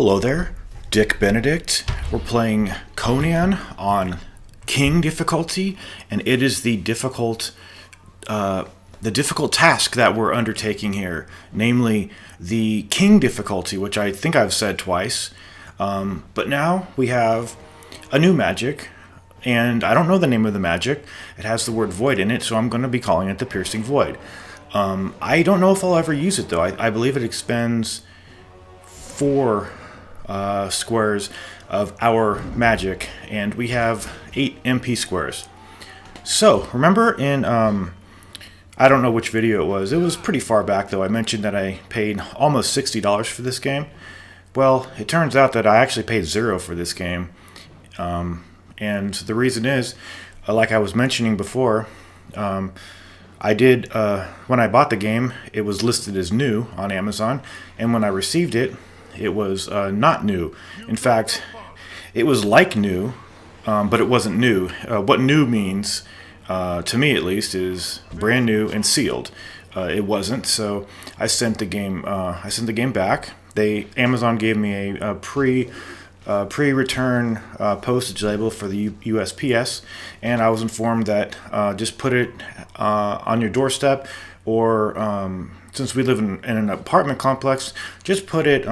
Hello there, Dick Benedict. We're playing Conan on King difficulty, and it is the difficult task that we're undertaking here, namely the King difficulty, which I think I've said twice. But now we have a new magic, and I don't know the name of the magic. It has the word void in it, so I'm going to be calling it the Piercing Void. I don't know if I'll ever use it, though. I believe it expends 4 squares of our magic, and we have 8 MP squares. So, remember in, I don't know which video it was pretty far back though, I mentioned that I paid almost $60 for this game. Well, it turns out that I actually paid 0 for this game, and the reason is, like I was mentioning before, I did, when I bought the game, it was listed as new on Amazon, and when I received it, it was not new. In fact, it was like new, but it wasn't new. What new means, to me at least, is brand new and sealed. It wasn't, so I sent the game. Back. Amazon gave me a pre-return postage label for the USPS, and I was informed that just put it on your doorstep, or since we live in an apartment complex, just put it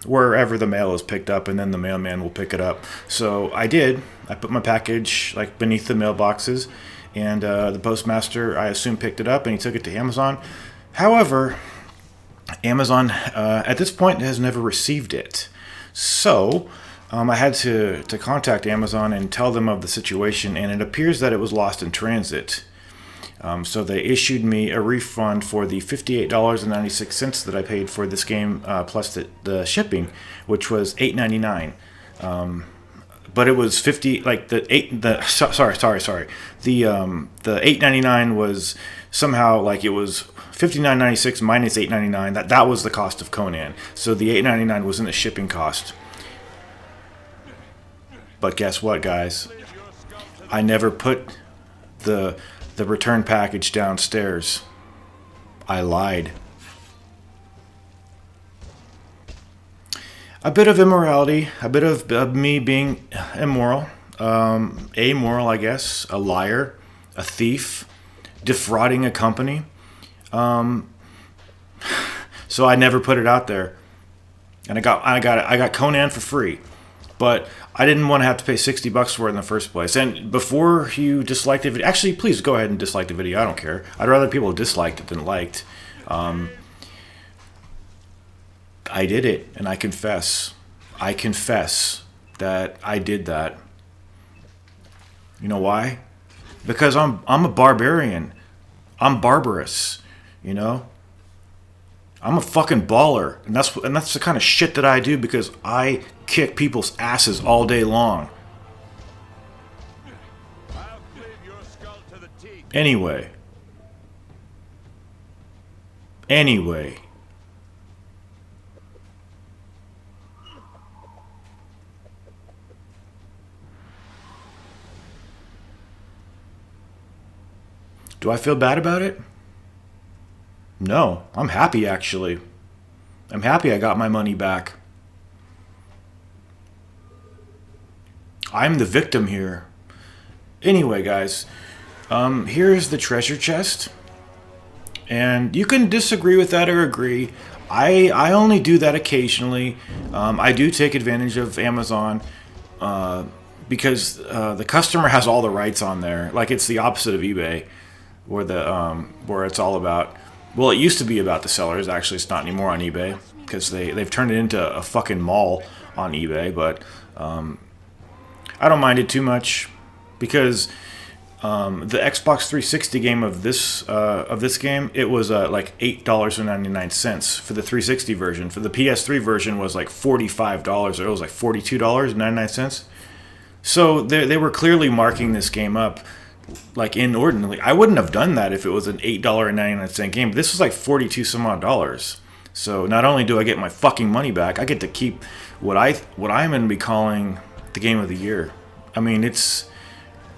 wherever the mail is picked up, and then the mailman will pick it up. So I did. I put my package like beneath the mailboxes, and the postmaster, I assume, picked it up, and he took it to Amazon. However, Amazon at this point has never received it. So I had to contact Amazon and tell them of the situation, and it appears that it was lost in transit. So they issued me a refund for the $58.96 that I paid for this game, plus the shipping, which was $8.99. But it was 50, like the $8.99 was somehow like it was $59.96 minus $8.99. That was the cost of Conan. So the $8.99 wasn't a shipping cost. But guess what, guys? I never put the return package downstairs. I lied. A bit of immorality, a bit of me being immoral, amoral, I guess, a liar, a thief, defrauding a company. So I never put it out there, and I got Conan for free. But I didn't want to have to pay $60 for it in the first place. And before you dislike the video, actually, please go ahead and dislike the video. I don't care. I'd rather people disliked it than liked. I did it, and I confess. I confess that I did that. You know why? Because I'm a barbarian. I'm barbarous. You know? I'm a fucking baller, and that's the kind of shit that I do, because I kick people's asses all day long. Anyway. Do I feel bad about it? No, I'm happy, actually. I'm happy I got my money back. I'm the victim here. Anyway, guys, here's the treasure chest. And you can disagree with that or agree. I only do that occasionally. I do take advantage of Amazon because the customer has all the rights on there. Like, it's the opposite of eBay, where it's all about... Well, it used to be about the sellers. Actually, it's not anymore on eBay, because they've turned it into a fucking mall on eBay. But I don't mind it too much, because the Xbox 360 game of this game, it was like $8.99 for the 360 version. For the PS3 version was like $45, or it was like $42.99. So they were clearly marking this game up like inordinately. I wouldn't have done that if it was an $8.99 game. But this was like 42 some odd dollars. So not only do I get my fucking money back, I get to keep what I'm going to be calling the game of the year. I mean, it's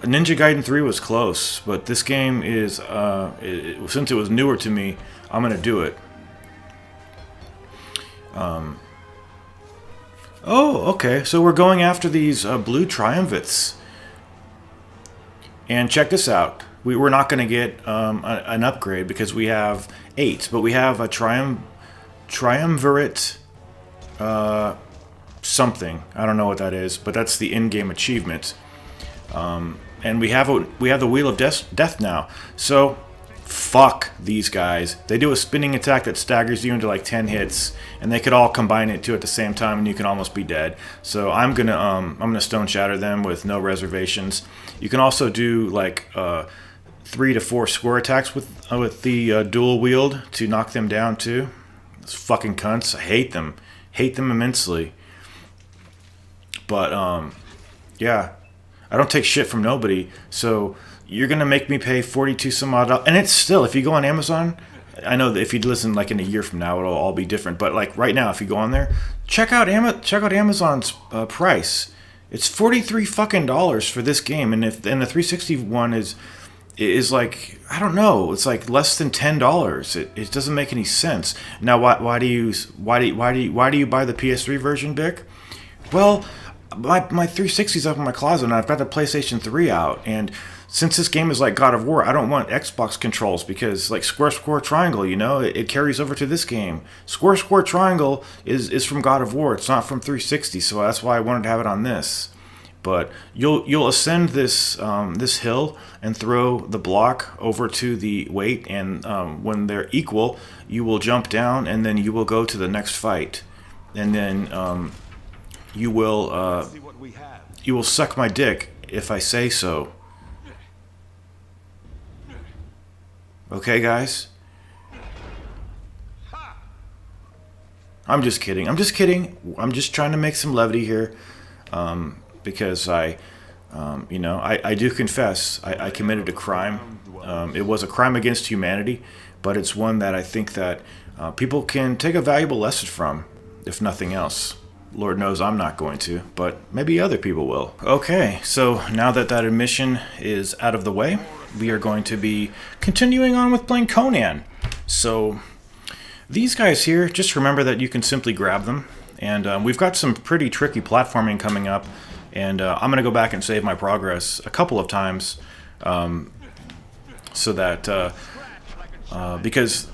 Ninja Gaiden 3 was close, but this game is since it was newer to me, I'm going to do it. Oh, okay. So we're going after these blue triumvirates. And check this out. We're not going to get an upgrade because we have 8, but we have a triumvirate something. I don't know what that is, but that's the in-game achievement. And we have the Wheel of Death now. So fuck these guys. They do a spinning attack that staggers you into like 10 hits, and they could all combine it too at the same time, and you can almost be dead. So I'm gonna Stone Shatter them with no reservations. You can also do like 3 to 4 square attacks with the dual wield to knock them down too. Those fucking cunts. I hate them. Hate them immensely. But yeah, I don't take shit from nobody. So you're gonna make me pay 42 some odd dollars, and it's still, if you go on Amazon, I know that if you listen like in a year from now, it'll all be different. But like right now, if you go on there, check out Amazon's price. It's $43 fucking for this game, and the 360 one is like, I don't know, it's like less than $10. It doesn't make any sense. Now why do you buy the PS3 version, Vic? Well, my 360's up in my closet, and I've got the PlayStation 3 out, and since this game is like God of War, I don't want Xbox controls because like square triangle, you know, it carries over to this game. Square triangle is from God of War. It's not from 360, so that's why I wanted to have it on this. But you'll ascend this this hill and throw the block over to the weight, and when they're equal, you will jump down, and then you will go to the next fight, and then you will suck my dick if I say so. Okay, guys? I'm just kidding. I'm just trying to make some levity here. Because I do confess I committed a crime. It was a crime against humanity, but it's one that I think that people can take a valuable lesson from, if nothing else. Lord knows I'm not going to, but maybe other people will. Okay, so now that admission is out of the way, we are going to be continuing on with playing Conan. So these guys here, just remember that you can simply grab them, and we've got some pretty tricky platforming coming up, and I'm going to go back and save my progress a couple of times, so that because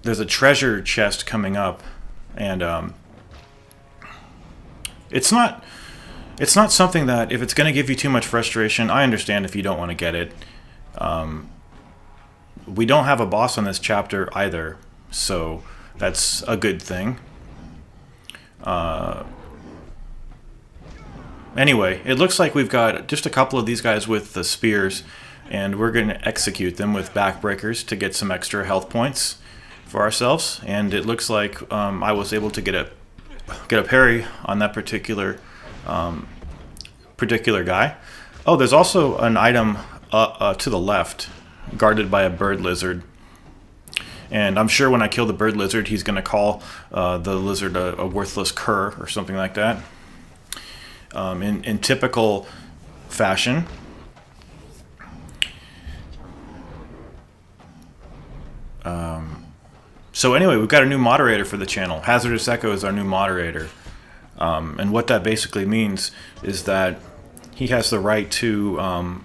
there's a treasure chest coming up, and it's not something that, if it's going to give you too much frustration, I understand if you don't want to get it. We don't have a boss on this chapter either, so that's a good thing. Anyway, it looks like we've got just a couple of these guys with the spears, and we're going to execute them with backbreakers to get some extra health points for ourselves. And it looks like I was able to get a parry on that particular guy. Oh, there's also an item to the left, guarded by a bird lizard. And I'm sure when I kill the bird lizard, he's going to call the lizard a worthless cur or something like that. In typical fashion. So anyway, we've got a new moderator for the channel. Hazardous Echo is our new moderator. And what that basically means is that he has the right to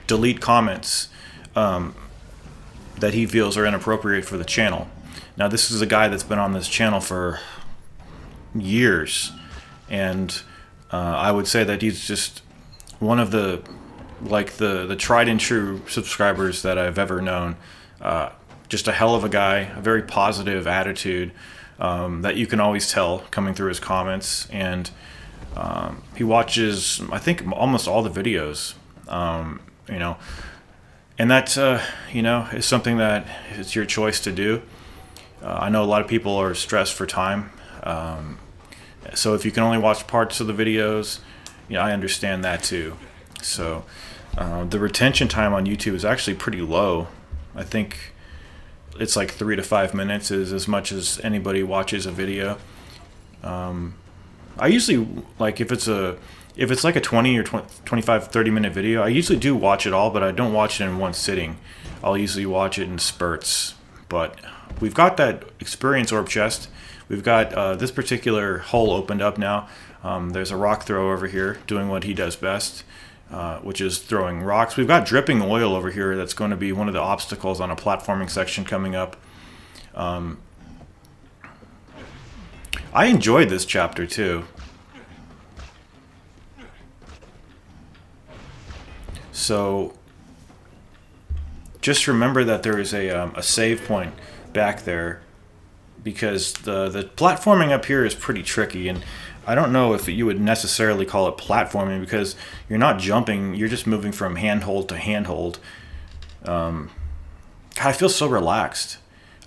delete comments that he feels are inappropriate for the channel. Now, this is a guy that's been on this channel for years, and I would say that he's just one of the tried and true subscribers that I've ever known. Just a hell of a guy, a very positive attitude that you can always tell coming through his comments, and he watches, I think, almost all the videos, and that is something that it's your choice to do. I know a lot of people are stressed for time, so if you can only watch parts of the videos, I understand that too. So the retention time on YouTube is actually pretty low. I think it's like 3 to 5 minutes is as much as anybody watches a video. I usually, like, if it's like a 20 or 25, 30 minute video, I usually do watch it all, but I don't watch it in one sitting. I'll usually watch it in spurts. But we've got that experience orb chest. We've got this particular hole opened up now. There's a rock throw over here doing what he does best, which is throwing rocks. We've got dripping oil over here that's going to be one of the obstacles on a platforming section coming up. I enjoyed this chapter too. So just remember that there is a save point back there, because the platforming up here is pretty tricky, and I don't know if you would necessarily call it platforming, because you're not jumping, you're just moving from handhold to handhold. God, I feel so relaxed.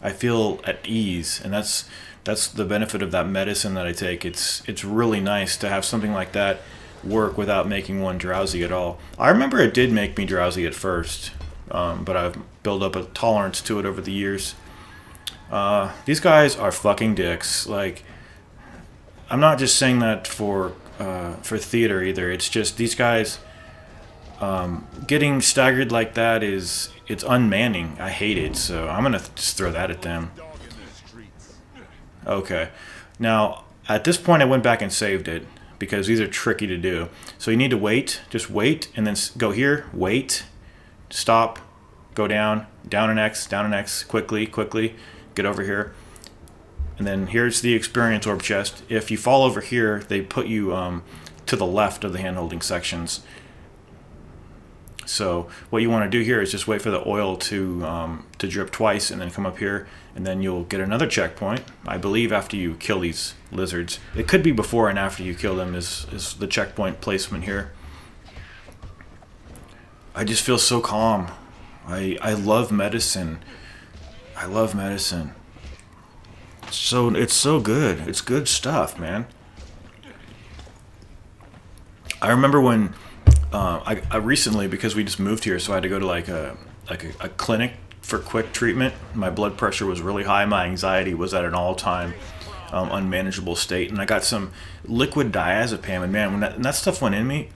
I feel at ease, and that's the benefit of that medicine that I take. It's really nice to have something like that work without making one drowsy at all. I remember it did make me drowsy at first, but I've built up a tolerance to it over the years. These guys are fucking dicks. Like, I'm not just saying that for theater either. It's just these guys getting staggered like that it's unmanning. I hate it, so I'm gonna just throw that at them. Okay, now at this point I went back and saved it, because these are tricky to do. So you need to wait, just wait, and then go here, wait, stop, go down, down an X, quickly, get over here. And then here's the experience orb chest. If you fall over here, they put you to the left of the hand-holding sections. So what you want to do here is just wait for the oil to drip twice, and then come up here, and then you'll get another checkpoint, I believe, after you kill these lizards. It could be before and after you kill them is the checkpoint placement here. I just feel so calm. I love medicine. I love medicine. It's so good. It's good stuff, man. I remember when I recently, because we just moved here, so I had to go to like a clinic for quick treatment. My blood pressure was really high. My anxiety was at an all-time unmanageable state, and I got some liquid diazepam. And man, when that stuff went in me,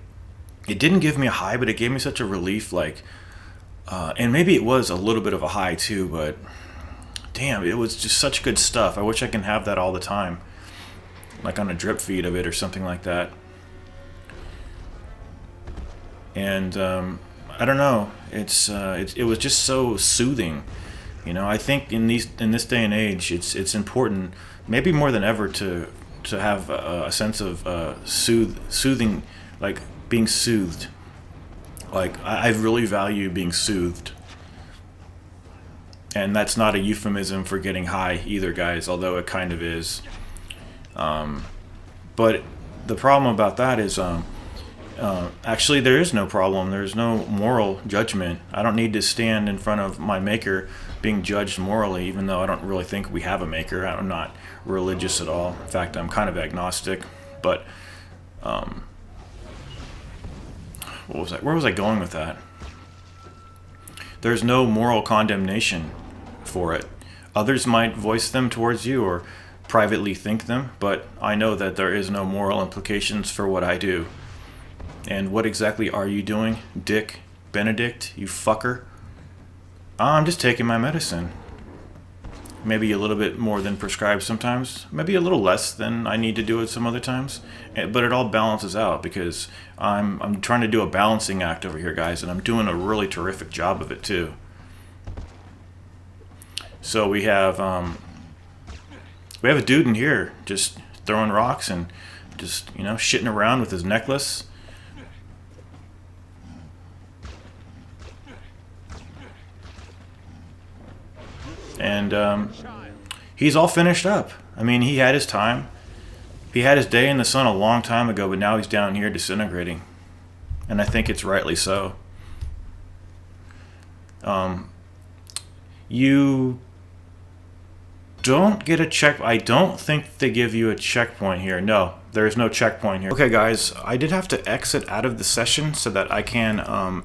it didn't give me a high, but it gave me such a relief. Like, and maybe it was a little bit of a high too, but damn, it was just such good stuff. I wish I can have that all the time, like on a drip feed of it or something like that. And I don't know, it was just so soothing. You know, I think in this day and age, it's important, maybe more than ever, to have a sense of soothing, like being soothed. Like, I really value being soothed. And that's not a euphemism for getting high either, guys, although it kind of is. But the problem about that is, actually, there is no problem. There's no moral judgment. I don't need to stand in front of my maker being judged morally, even though I don't really think we have a maker. I'm not religious at all. In fact, I'm kind of agnostic. But where was I going with that? There's no moral condemnation for it. Others might voice them towards you or privately think them, but I know that there is no moral implications for what I do. And what exactly are you doing, Dick Benedict, you fucker? I'm just taking my medicine. Maybe a little bit more than prescribed sometimes, maybe a little less than I need to do it some other times, but it all balances out, because I'm trying to do a balancing act over here, guys, and I'm doing a really terrific job of it too. So we have a dude in here just throwing rocks and just, you know, shitting around with his necklace. And he's all finished up. I mean, he had his time. He had his day in the sun a long time ago, but now he's down here disintegrating. And I think it's rightly so. You don't get a check. I don't think they give you a checkpoint here. No, there is no checkpoint here. Okay, guys, I did have to exit out of the session so that I can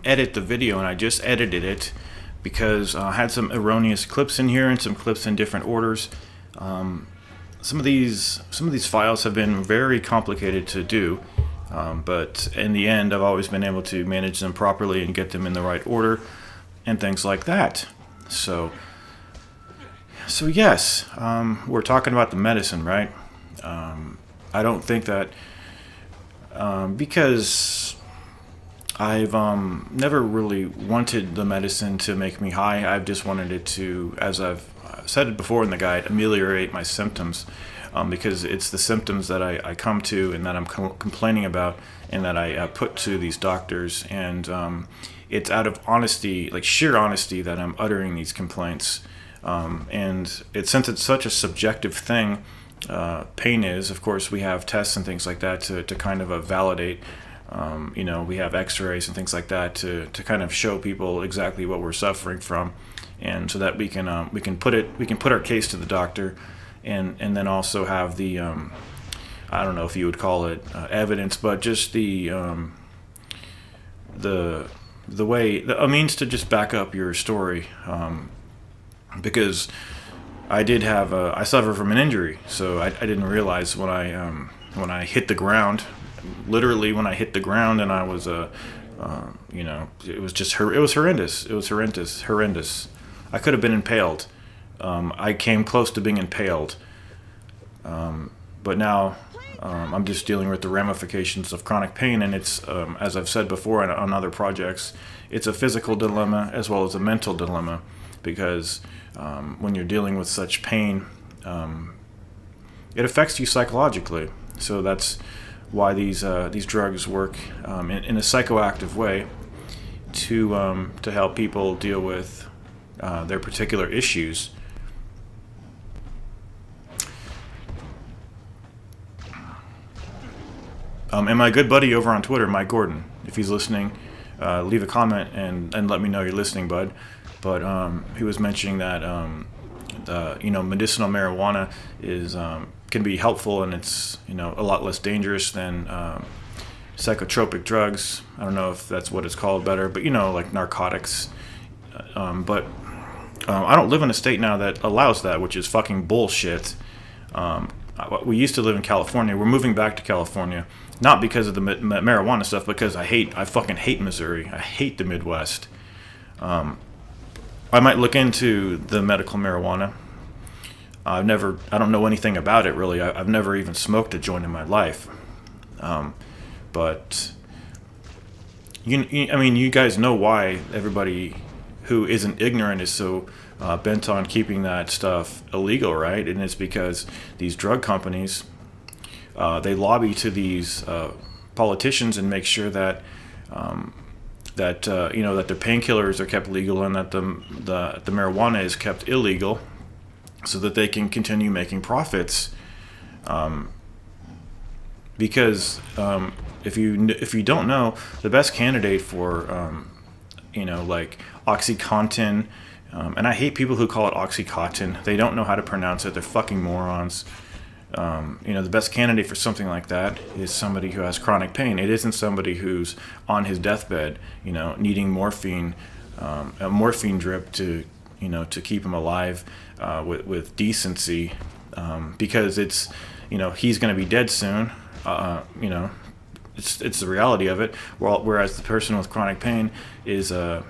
edit the video, and I just edited it because I had some erroneous clips in here and some clips in different orders. Some of these files have been very complicated to do, but in the end, I've always been able to manage them properly and get them in the right order and things like that. So So yes, we're talking about the medicine, right? I don't think that because I've never really wanted the medicine to make me high. I've just wanted it to, as I've said it before in the guide, ameliorate my symptoms. Because it's the symptoms that I come to and that I'm complaining about and that I put to these doctors. And it's out of honesty, like sheer honesty, that I'm uttering these complaints. And since it's such a subjective thing, pain is, of course, we have tests and things like that to kind of validate. We have x-rays and things like that to kind of show people exactly what we're suffering from. And so that we can put our case to the doctor. And then also have the I don't know if you would call it evidence, but just the way, a means to just back up your story, because I suffer from an injury, so I didn't realize when I hit the ground, literally when I hit the ground, and I was it was horrendous. I could have been impaled. I came close to being impaled, but now I'm just dealing with the ramifications of chronic pain, and it's, as I've said before on other projects, it's a physical dilemma as well as a mental dilemma, because when you're dealing with such pain, it affects you psychologically. So that's why these drugs work in a psychoactive way to help people deal with their particular issues. And my good buddy over on Twitter, Mike Gordon, if he's listening, leave a comment and let me know you're listening, bud. But he was mentioning that medicinal marijuana can be helpful, and it's a lot less dangerous than psychotropic drugs. I don't know if that's what it's called better, but like narcotics. But I don't live in a state now that allows that, which is fucking bullshit. We used to live in California. We're moving back to California, not because of the marijuana stuff, because I fucking hate Missouri. I hate the Midwest. I might look into the medical marijuana. I don't know anything about it really. I've never even smoked a joint in my life. But you guys know why everybody who isn't ignorant is so bent on keeping that stuff illegal, right? And it's because these drug companies, they lobby to these politicians and make sure that that their painkillers are kept legal and that the marijuana is kept illegal, so that they can continue making profits. Because if you don't know, the best candidate for like OxyContin, and I hate people who call it Oxycontin. They don't know how to pronounce it. They're fucking morons. The best candidate for something like that is somebody who has chronic pain. It isn't somebody who's on his deathbed, needing morphine, a morphine drip to keep him alive with decency, because it's, he's going to be dead soon. It's the reality of it. Whereas the person with chronic pain is a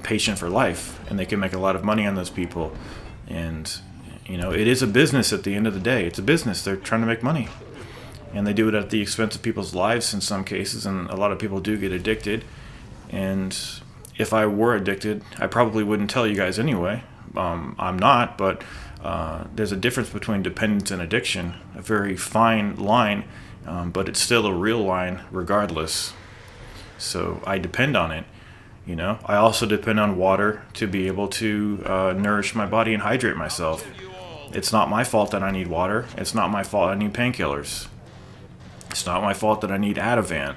patient for life, and they can make a lot of money on those people. And it is a business at the end of the day. It's a business. They're trying to make money, and they do it at the expense of people's lives in some cases. And a lot of people do get addicted. And if I were addicted, I probably wouldn't tell you guys anyway. I'm not, but there's a difference between dependence and addiction, a very fine line, but it's still a real line regardless. So I depend on it. I also depend on water to be able to nourish my body and hydrate myself. It's not my fault that I need water. It's not my fault I need painkillers. It's not my fault that I need Ativan.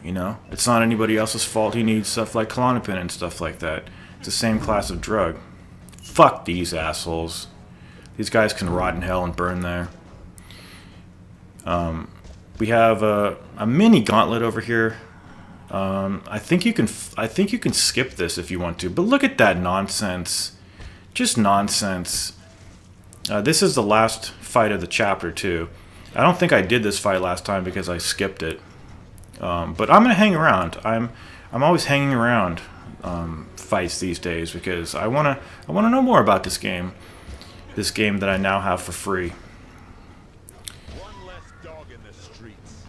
It's not anybody else's fault he needs stuff like Klonopin and stuff like that. It's the same class of drug. Fuck these assholes. These guys can rot in hell and burn there. We have a mini gauntlet over here. I think you can skip this if you want to, but look at that nonsense. Just nonsense. This is the last fight of the chapter too. I don't think I did this fight last time because I skipped it. But I'm gonna hang around. I'm always hanging around. fights these days, because I wanna know more about this game that I now have for free. One less dog in the streets.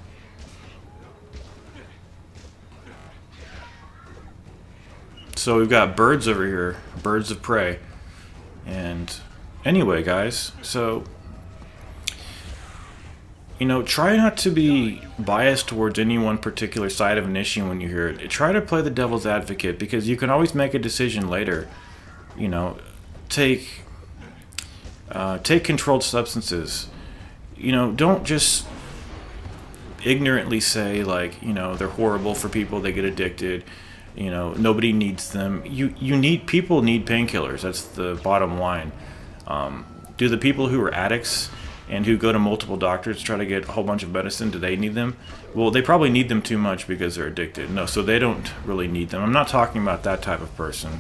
So we've got birds over here, birds of prey. And anyway, guys, so try not to be biased towards any one particular side of an issue when you hear it. Try to play the devil's advocate, because you can always make a decision later. Take controlled substances. Don't just ignorantly say, like, they're horrible for people, they get addicted. Nobody needs them. People need painkillers. That's the bottom line. Do the people who are addicts and who go to multiple doctors to try to get a whole bunch of medicine, do they need them? Well, they probably need them too much because they're addicted. No, so they don't really need them. I'm not talking about that type of person.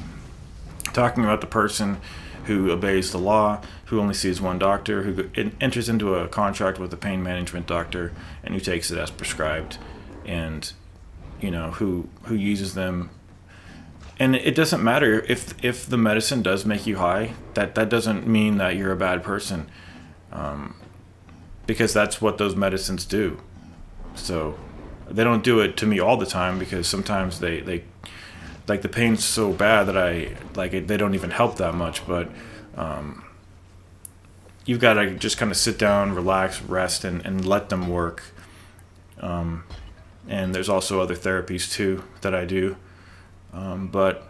I'm talking about the person who obeys the law, who only sees one doctor, who enters into a contract with a pain management doctor, and who takes it as prescribed, and who uses them. And it doesn't matter if the medicine does make you high. That doesn't mean that you're a bad person, because that's what those medicines do. So they don't do it to me all the time, because sometimes they like, the pain's so bad that they don't even help that much. But you've got to just kind of sit down, relax, rest, and let them work. And there's also other therapies too that I do. But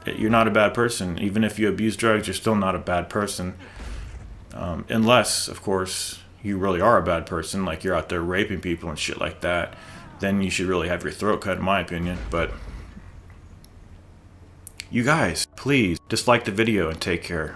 you're not a bad person. Even if you abuse drugs, you're still not a bad person. Unless, of course, you really are a bad person, like you're out there raping people and shit like that. Then you should really have your throat cut, in my opinion. But you guys, please dislike the video and take care.